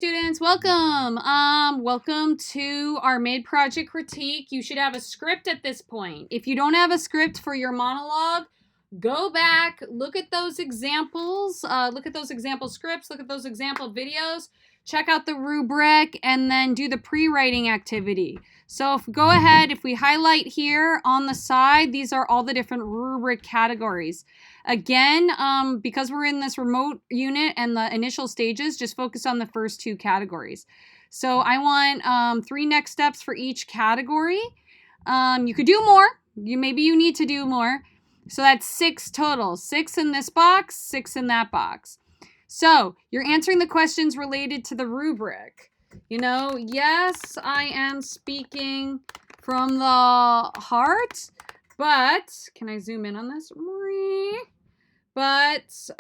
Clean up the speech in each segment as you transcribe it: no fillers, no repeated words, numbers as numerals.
students, welcome. Welcome to our mid-project critique. You should have a script at this point. If you don't have a script for your monologue, go back, look at those examples, look at those example scripts, look at those example videos, check out the rubric, and then do the pre-writing activity. So go ahead, if we highlight here on the side, these are all the different rubric categories. Again, because we're in this remote unit and the initial stages, just focus on the first two categories. So I want 3 next steps for each category. You could do more. Maybe you need to do more. So that's 6 total. 6 in this box, 6 in that box. So you're answering the questions related to the rubric. You know, yes, I am speaking from the heart, but can I zoom in on this? But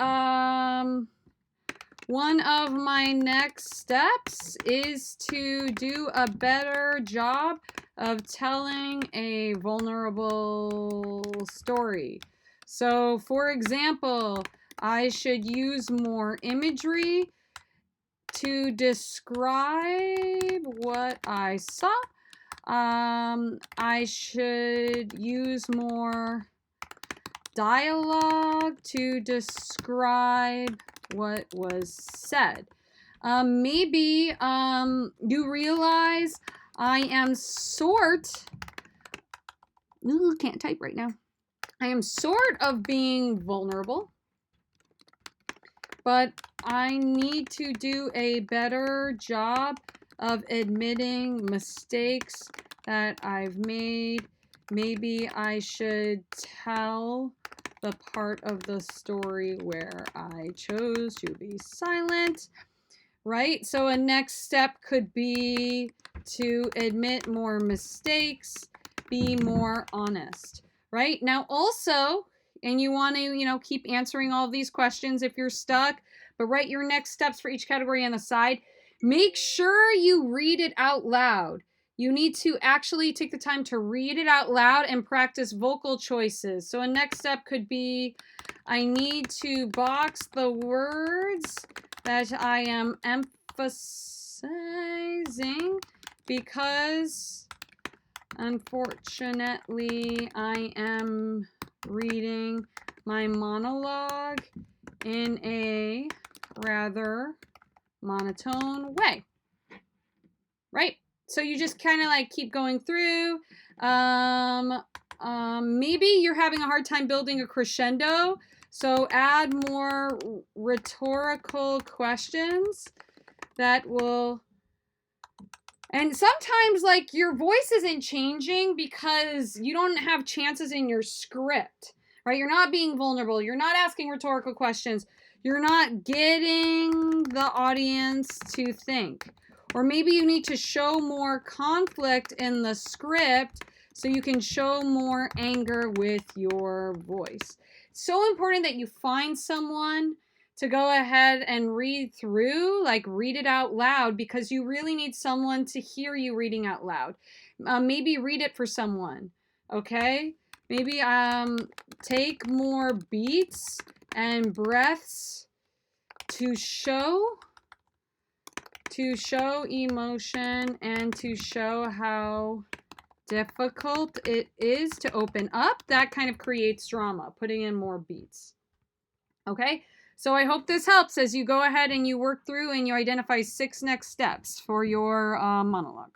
one of my next steps is to do a better job of telling a vulnerable story. So, for example, I should use more imagery to describe what I saw. I should use more dialogue to describe what was said. Maybe you realize I am can't type right now. I am sort of being vulnerable, but I need to do a better job of admitting mistakes that I've made. Maybe I should tell the part of the story where I chose to be silent, right? So a next step could be to admit more mistakes, be more honest, right? Now also, and you want to, keep answering all of these questions if you're stuck, but write your next steps for each category on the side. Make sure you read it out loud. You need to actually take the time to read it out loud and practice vocal choices. So a next step could be, I need to box the words that I am emphasizing because unfortunately I am reading my monologue in a rather monotone way, right? So you just kind of like keep going through. Maybe you're having a hard time building a crescendo, so add more rhetorical questions that will. And sometimes like your voice isn't changing because you don't have chances in your script, right? You're not being vulnerable. You're not asking rhetorical questions. You're not getting the audience to think. Or maybe you need to show more conflict in the script so you can show more anger with your voice. It's so important that you find someone to go ahead and read through, like read it out loud, because you really need someone to hear you reading out loud. Maybe read it for someone, okay? Maybe take more beats and breaths to show emotion and to show how difficult it is to open up. That kind of creates drama, putting in more beats. Okay, so I hope this helps as you go ahead and you work through and you identify 6 next steps for your monologue.